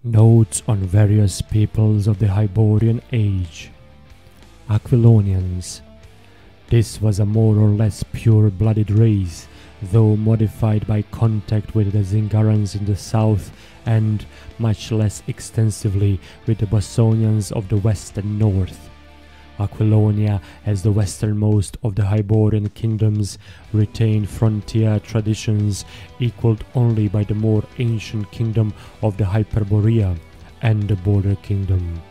Notes on various peoples of the Hyborian age. Aquilonians. This was a more or less pure-blooded race, though modified by contact with the Zingarans in the south and, much less extensively, with the Bosonians of the west and north. Aquilonia, as the westernmost of the Hyborian kingdoms, retained frontier traditions equalled only by the more ancient kingdom of the Hyperborea and the border kingdom.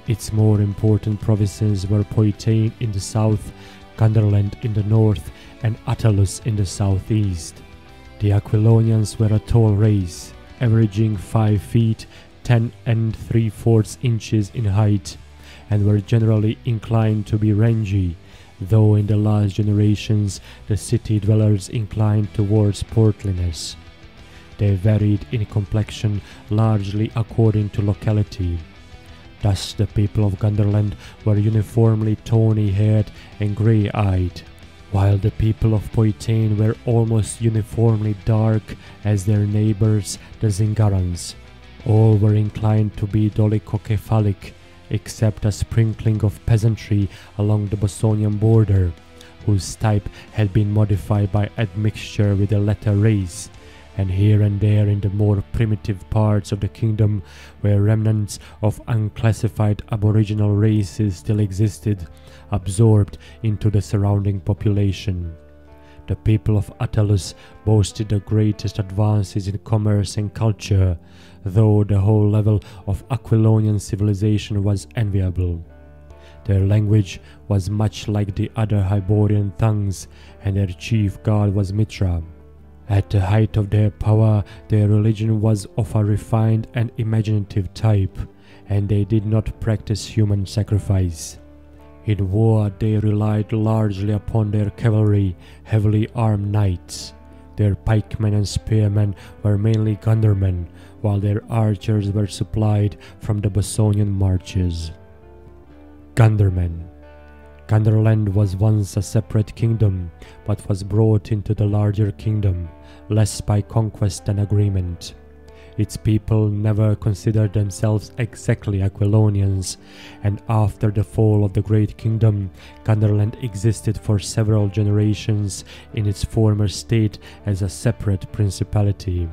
Its more important provinces were Poitain in the south, Gunderland in the north, and Attalus in the southeast. The Aquilonians were a tall race, averaging 5 feet 10 3/4 inches in height, and were generally inclined to be rangy, though in the last generations the city dwellers inclined towards portliness. They varied in complexion largely according to locality. Thus the people of Gunderland were uniformly tawny-haired and grey-eyed, while the people of Poitain were almost uniformly dark as their neighbours the Zingarans. All were inclined to be dolichocephalic, except a sprinkling of peasantry along the Bosonian border, whose type had been modified by admixture with the latter race, and here and there in the more primitive parts of the kingdom where remnants of unclassified aboriginal races still existed, absorbed into the surrounding population. The people of Attalus boasted the greatest advances in commerce and culture, though the whole level of Aquilonian civilization was enviable. Their language was much like the other Hyborian tongues, and their chief god was Mitra. At the height of their power, their religion was of a refined and imaginative type, and they did not practice human sacrifice. In war, they relied largely upon their cavalry, heavily armed knights. Their pikemen and spearmen were mainly gundermen, while their archers were supplied from the Bosonian marches. Gundermen. Gunderland was once a separate kingdom, but was brought into the larger kingdom, less by conquest than agreement. Its people never considered themselves exactly Aquilonians, and after the fall of the Great Kingdom, Gunderland existed for several generations in its former state as a separate principality.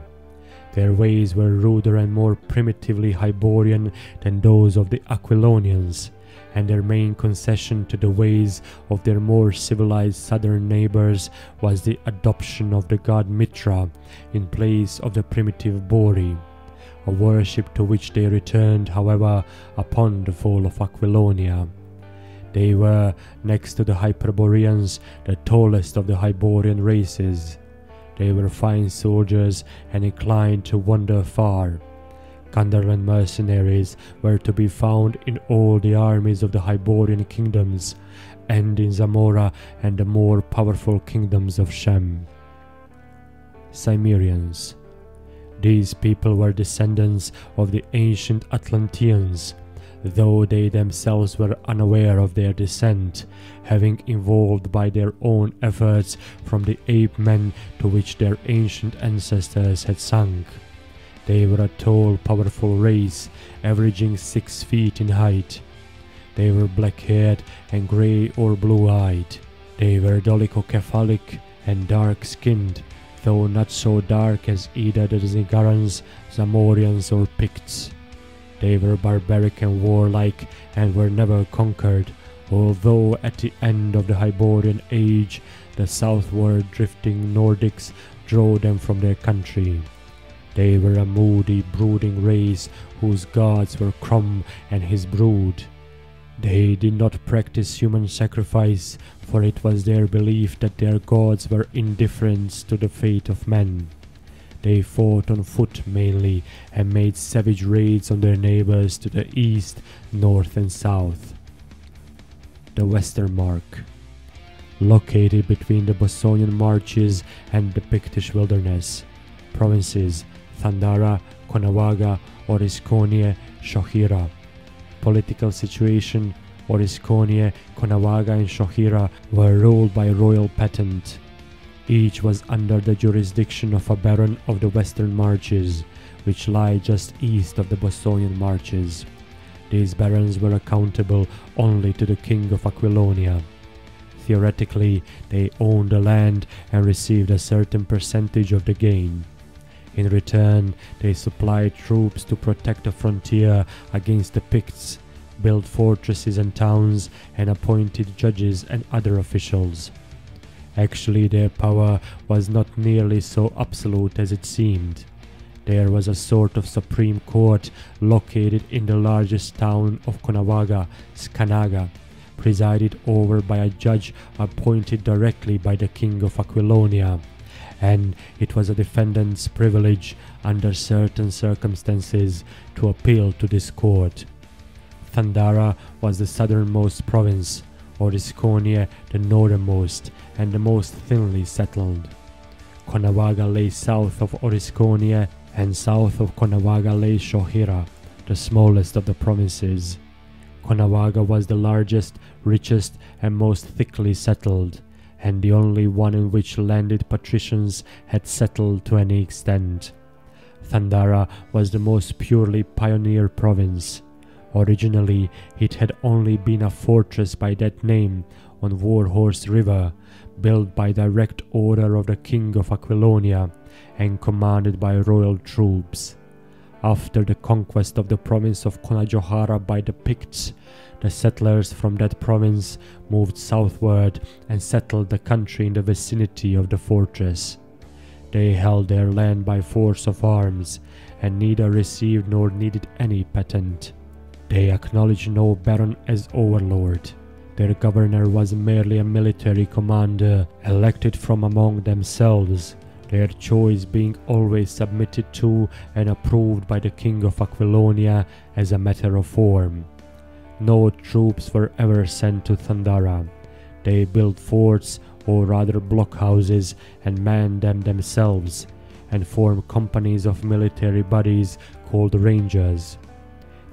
Their ways were ruder and more primitively Hyborian than those of the Aquilonians, and their main concession to the ways of their more civilized southern neighbors was the adoption of the god Mitra in place of the primitive Bori, a worship to which they returned, however, upon the fall of Aquilonia. They were, next to the Hyperboreans, the tallest of the Hyborian races. They were fine soldiers and inclined to wander far. Gunderland mercenaries were to be found in all the armies of the Hyborian kingdoms, and in Zamora and the more powerful kingdoms of Shem. Cimmerians. These people were descendants of the ancient Atlanteans, though they themselves were unaware of their descent, having evolved by their own efforts from the ape-men to which their ancient ancestors had sunk. They were a tall, powerful race, averaging 6 feet in height. They were black-haired and grey or blue-eyed. They were dolichocephalic and dark-skinned, though not so dark as either the Zingarans, Zamorians or Picts. They were barbaric and warlike and were never conquered, although at the end of the Hyborian age the southward drifting Nordics drove them from their country. They were a moody, brooding race whose gods were Crom and his brood. They did not practice human sacrifice, for it was their belief that their gods were indifferent to the fate of men. They fought on foot mainly, and made savage raids on their neighbors to the east, north and south. The Western Mark. Located between the Bosonian marches and the Pictish wilderness. Provinces: Thandara, Conawaga, Orisconia, Shohira. Political situation: Orisconia, Conawaga and Shohira were ruled by royal patent. Each was under the jurisdiction of a baron of the Western Marches, which lie just east of the Bossonian Marches. These barons were accountable only to the king of Aquilonia. Theoretically, they owned the land and received a certain percentage of the gain. In return, they supplied troops to protect the frontier against the Picts, built fortresses and towns, and appointed judges and other officials. Actually, their power was not nearly so absolute as it seemed. There was a sort of supreme court located in the largest town of Konawaga, Skanaga, presided over by a judge appointed directly by the king of Aquilonia, and it was a defendant's privilege under certain circumstances to appeal to this court. Thandara was the southernmost province, Orisconia the northernmost and the most thinly settled. Konawaga lay south of Orisconia, and south of Konawaga lay Shohira, the smallest of the provinces. Konawaga was the largest, richest, and most thickly settled, and the only one in which landed patricians had settled to any extent. Thandara was the most purely pioneer province. Originally, it had only been a fortress by that name on Warhorse River, built by direct order of the king of Aquilonia and commanded by royal troops. After the conquest of the province of Konajohara by the Picts, the settlers from that province moved southward and settled the country in the vicinity of the fortress. They held their land by force of arms, and neither received nor needed any patent. They acknowledged no baron as overlord. Their governor was merely a military commander, elected from among themselves, their choice being always submitted to and approved by the king of Aquilonia as a matter of form. No troops were ever sent to Thandara. They built forts, or rather blockhouses, and manned them themselves, and formed companies of military bodies called rangers.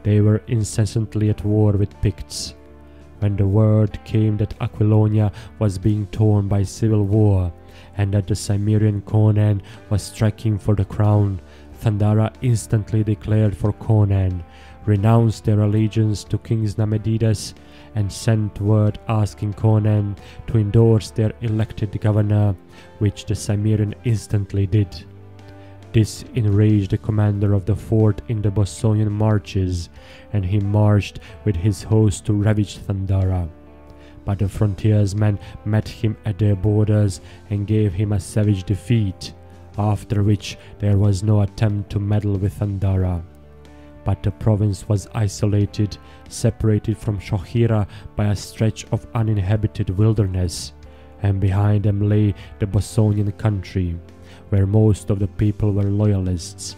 They were incessantly at war with Picts. When the word came that Aquilonia was being torn by civil war, and that the Cimmerian Conan was striking for the crown, Thandara instantly declared for Conan, renounced their allegiance to King Namedidas, and sent word asking Conan to endorse their elected governor, which the Cimmerian instantly did. This enraged the commander of the fort in the Bossonian Marches, and he marched with his host to ravage Thandara. But the frontiersmen met him at their borders and gave him a savage defeat, after which there was no attempt to meddle with Thandara. But the province was isolated, separated from Shohira by a stretch of uninhabited wilderness, and behind them lay the Bossonian country, where most of the people were loyalists.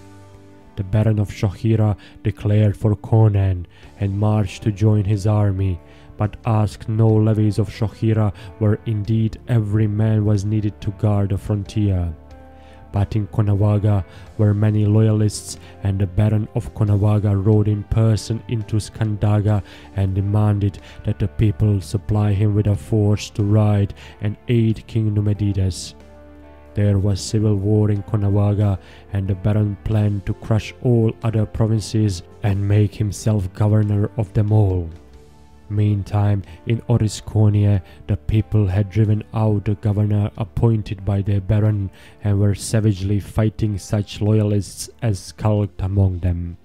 The Baron of Shohira declared for Conan and marched to join his army, but asked no levies of Shohira, where indeed every man was needed to guard the frontier. But in Konawaga were many loyalists, and the Baron of Konawaga rode in person into Skandaga and demanded that the people supply him with a force to ride and aid King Numedidas. There was civil war in Konawaga, and the Baron planned to crush all other provinces and make himself governor of them all. Meantime, in Orisconia, the people had driven out the governor appointed by their baron and were savagely fighting such loyalists as skulked among them.